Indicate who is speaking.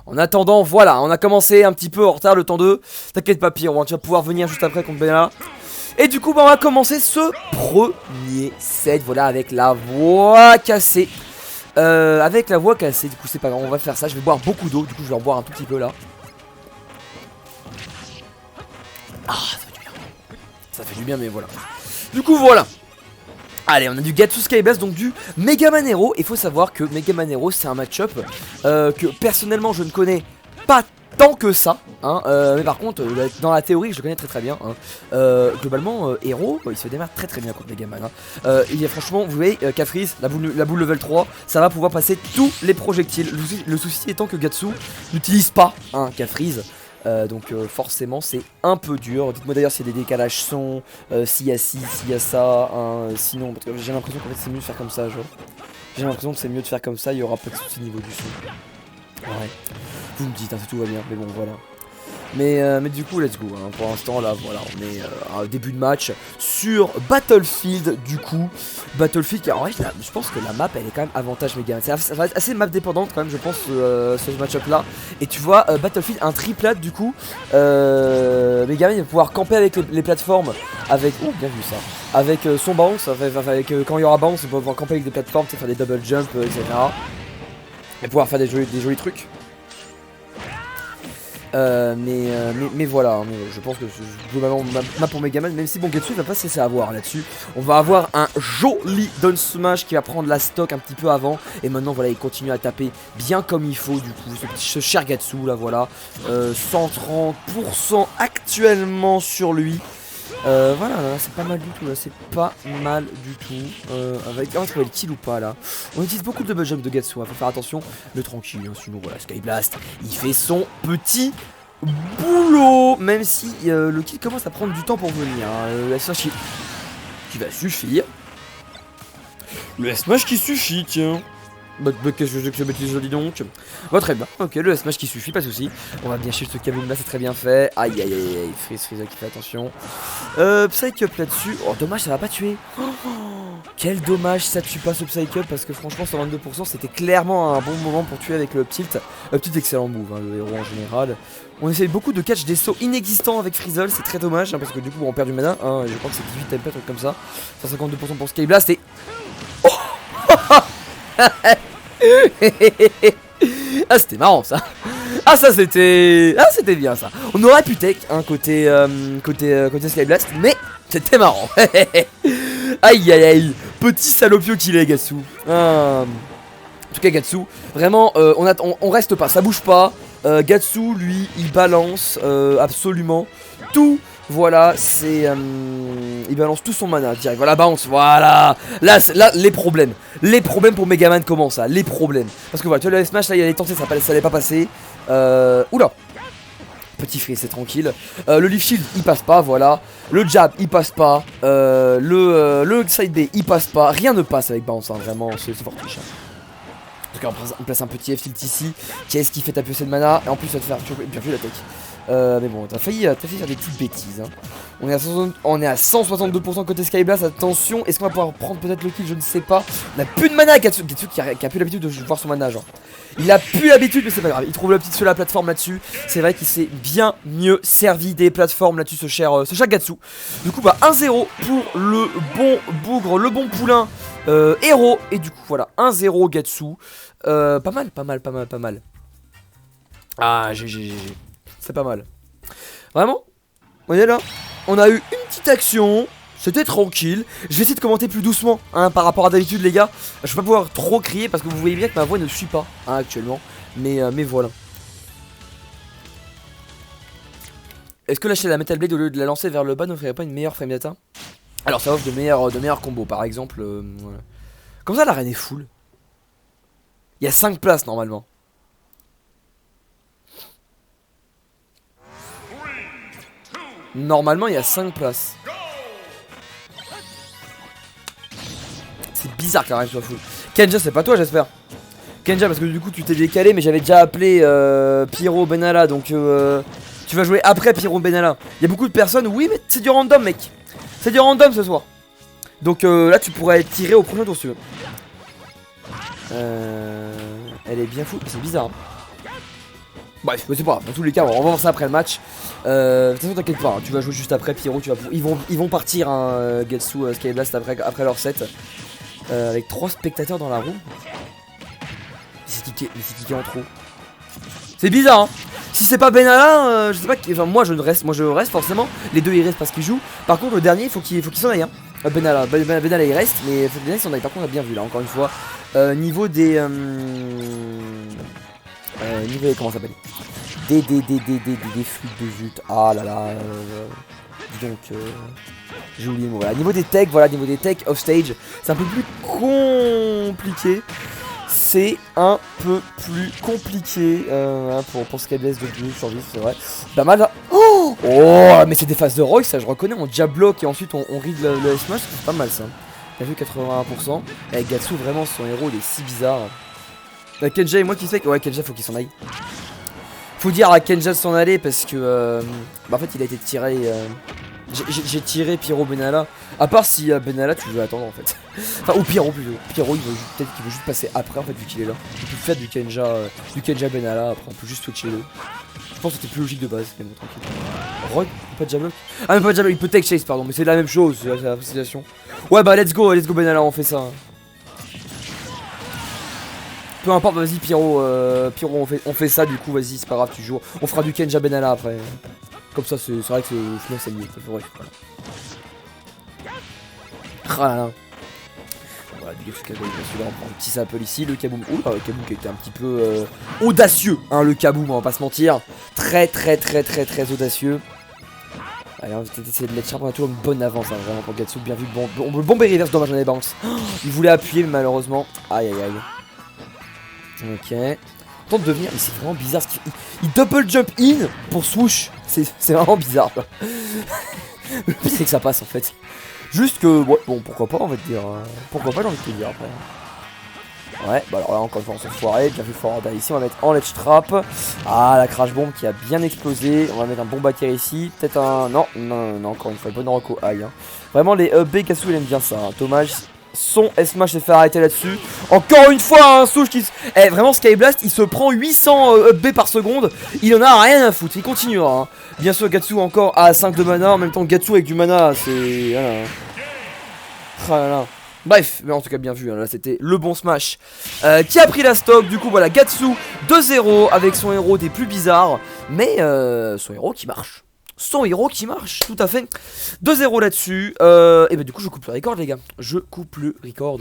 Speaker 1: En attendant, voilà, on a commencé un petit peu en retard le temps 2. T'inquiète pas Pyro, hein, tu vas pouvoir venir juste après contre Benalla. Et du coup, bah, on va commencer ce premier set, voilà, avec la voix cassée. Du coup c'est pas grave, on va faire ça. Je vais boire beaucoup d'eau, du coup je vais en boire un tout petit peu là. Ah, ça fait du bien. Ça fait du bien, mais voilà. Du coup, voilà. Allez, on a du Gatsu Skyblast, donc du Megaman Hero. Et faut savoir que Megaman Hero, c'est un match-up que personnellement je ne connais pas tant que ça, hein, mais par contre, dans la théorie, je le connais très bien. Hein. Globalement, Hero, il se démarre très bien contre Megaman. Hein. Il y a franchement, vous voyez, Cafriz, la boule level 3, ça va pouvoir passer tous les projectiles. Le souci étant que Gatsu n'utilise pas un Cafriz. Donc forcément c'est un peu dur. Dites-moi d'ailleurs s'il y a des décalages son, s'il y a ci, s'il y a ça, hein, sinon parce que j'ai l'impression qu'en fait c'est mieux de faire comme ça, genre. J'ai l'impression que c'est mieux de faire comme ça, il y aura pas de soucis niveau du son. Ouais. Vous me dites, hein, tout va bien, mais bon voilà. Mais du coup let's go, hein. Pour l'instant là voilà, on est au début de match sur Battlefield. Du coup Battlefield qui en vrai je pense que la map elle est quand même avantage Megaman. Ça va être assez map dépendante quand même je pense ce match-up là. Et tu vois Battlefield un triplate du coup Megaman il va pouvoir camper avec les plateformes avec, oh bien vu ça, avec son bounce, quand il y aura bounce il va pouvoir camper avec des plateformes, faire des double jump etc. Et pouvoir faire des jolis trucs. Mais voilà, hein, je pense que globalement map pour Megaman, même si bon Getsu va pas se laisser avoir là-dessus. On va avoir un joli down smash qui va prendre la stock un petit peu avant. Et maintenant voilà, il continue à taper bien comme il faut du coup, ce cher Gatsu là voilà. 130% actuellement sur lui. Voilà, c'est pas mal du tout, là, c'est pas mal du tout. Avec, on va trouver le kill ou pas là. On utilise beaucoup de double jump de Gatsu, hein, faut faire attention, le tranquille, hein, sinon voilà, Skyblast, il fait son petit boulot, même si le kill commence à prendre du temps pour venir. Hein. Le smash qui va suffire. Le smash qui suffit, tiens. Bah qu'est-ce que je bêtise dis donc. Bah très bien, ok, le smash qui suffit, pas de soucis. On va bien chercher ce Kabuma, c'est très bien fait. Aïe aïe aïe aïe, Freeze qui fait attention. Psych-up là-dessus. Oh dommage, ça va pas tuer. Oh, quel dommage ça tue pas ce Psych-up parce que franchement 122% c'était clairement un bon moment pour tuer avec le tilt. Petit excellent move, hein, le héros en général. On essaye beaucoup de catch des sauts inexistants avec Frizzle, c'est très dommage hein, parce que du coup on perd du mana. Hein, je crois que c'est 18 MP, un truc comme ça. 152% pour Skyblast et... Oh ah c'était marrant ça. Ah ça c'était... Ah c'était bien ça. On aurait pu tech hein, côté Skyblast, mais c'était marrant. Aïe aïe aïe. Petit salopio qu'il est Gatsu. En tout cas Gatsu, vraiment on reste pas, ça bouge pas. Gatsu lui il balance absolument tout. Voilà, c'est... il balance tout son mana direct. Voilà, bounce, voilà. Là, les problèmes. Les problèmes pour Megaman commencent, ça. Les problèmes. Parce que voilà, tu vois, le smash, là, il allait tenter, ça allait pas passer. Oula. Petit freeze, c'est tranquille. Le leaf shield, il passe pas, voilà. Le jab, il passe pas. Le side B, il passe pas. Rien ne passe avec bounce, hein, vraiment, c'est fortiche. Hein. En tout cas, on place un petit F-tilt ici. Qu'est-ce qui fait taper cette mana? Et en plus, ça va te faire bien vu l'attaque. Mais bon, t'as failli faire des petites bêtises. Hein. On est à 162% côté Skyblast. Attention, est-ce qu'on va pouvoir prendre peut-être le kill? Je ne sais pas. On a plus de mana. Gatsu qui a plus l'habitude de voir son mana, genre. Il a plus l'habitude, mais c'est pas grave. Il trouve la petite sur la plateforme là-dessus. C'est vrai qu'il s'est bien mieux servi des plateformes là-dessus, ce cher Gatsu. Du coup, bah 1-0 pour le bon bougre, le bon poulain héros. Et du coup, voilà, 1-0 Gatsu. Pas mal. Ah, GG. C'est pas mal. Vraiment, on est là. On a eu une petite action. C'était tranquille. Je vais essayer de commenter plus doucement hein, par rapport à d'habitude les gars. Je vais pas pouvoir trop crier parce que vous voyez bien que ma voix ne suit pas hein, actuellement. Mais voilà. Est-ce que lâcher la Metal Blade au lieu de la lancer vers le bas n'offrirait pas une meilleure frame data? Alors ça offre de meilleurs combos par exemple. Voilà. Comme ça l'arène est full. Il y a 5 places normalement. Normalement il y a 5 places. C'est bizarre quand même soit full. Kenja c'est pas toi j'espère. Kenja parce que du coup tu t'es décalé mais j'avais déjà appelé Pyro Benalla. Donc tu vas jouer après Pyro Benalla. Il y a beaucoup de personnes. Oui mais c'est du random mec. C'est du random ce soir. Donc là tu pourrais être tiré au prochain tour si tu veux. Elle est bien fou. C'est bizarre hein. Bref, c'est pas grave, dans tous les cas, on va voir ça après le match. De toute façon, t'inquiète pas, hein, tu vas jouer juste après, Pierrot, ils vont partir, hein, Gatsu, Skyblast après leur set. Avec 3 spectateurs dans la roue. C'est kické en trop. C'est bizarre, hein. Si c'est pas Benalla, je sais pas, enfin moi je reste forcément. Les deux ils restent parce qu'ils jouent. Par contre le dernier il faut qu'il s'en aille, hein. Benalla il reste, mais il faut que Benalla s'en aille. Par contre on a bien vu là, encore une fois. Niveau des... niveau comment ça s'appelle, des flûtes de jute. Ah là là, dis donc, j'ai oublié le mot. Voilà, niveau des techs, off stage, c'est un peu plus compliqué. C'est un peu plus compliqué pour Skyblast de survivre, c'est vrai. Pas mal là. Oh, mais c'est des phases de Roy, ça je reconnais. On jab block et ensuite on read le smash, c'est pas mal ça. T'as vu 81%. Et Gatsu, vraiment son héros il est si bizarre. Kenja et moi qui fait que... Ouais, Kenja faut qu'il s'en aille. Faut dire à Kenja de s'en aller parce que... en fait il a été tiré... J'ai tiré Pyro Benalla. À part si Benalla tu veux attendre en fait. Enfin ou Pyro plutôt. Pyro il veut peut-être qu'il veut juste passer après en fait vu qu'il est là. On peut faire du Kenja Benalla après on peut juste switcher le. Je pense que c'était plus logique de base mais bon tranquille. Roy, pas de jablock. Ah mais pas de jablock, il peut take chase pardon mais c'est la même chose, c'est la situation. Ouais bah let's go Benalla, on fait ça. Peu importe, vas-y Pyro, on fait ça du coup, vas-y c'est pas grave tu joues. On fera du Kenja Benalla après. Comme ça c'est vrai que c'est mieux, c'est vrai. Ah là là. Voilà, du Gatsu Kaboom, celui-là on prend un petit sample ici, le Kaboom. Oula, le Kaboom qui était un petit peu audacieux, hein, le Kaboom, on va pas se mentir. Très audacieux. Allez, on va peut-être essayer de mettre Sharp, on a toujours une bonne avance, hein, vraiment pour Gatsu, bien vu. Bon Berry reverse, dommage, on avait bounce. Il voulait appuyer, mais malheureusement. Aïe. Ok. Tente de venir, mais c'est vraiment bizarre ce qu'il fait. Il double jump in pour swoosh. C'est vraiment bizarre. Le pire c'est que ça passe en fait. Juste que, ouais, bon, pourquoi pas, on va te dire. Pourquoi pas, j'ai envie de te dire après. Ouais, bah alors là, encore une fois, on s'est foiré. Bien vu, Foranda ici. On va mettre en ledge trap. Ah, la crash bomb qui a bien explosé. On va mettre un bon backer ici. Peut-être un. Non, encore une fois, bonne reco. Aïe. Hein. Vraiment, les Gatsu, il aime bien ça. Hein. Dommage. Son S-Smash s'est fait arrêter là-dessus. Encore une fois, un souche qui... vraiment, Skyblast, il se prend 800 B par seconde. Il en a rien à foutre, il continuera. Hein. Bien sûr, Gatsu encore à 5 de mana. En même temps, Gatsu avec du mana, c'est... Voilà. Ah là là. Bref, mais en tout cas, bien vu. Hein. Là, c'était le bon Smash qui a pris la stock. Du coup, voilà, Gatsu 2-0 avec son héros des plus bizarres. Mais son héros qui marche. Son héros qui marche, tout à fait. 2-0 là-dessus. Et bah du coup je coupe le record les gars. Je coupe le record.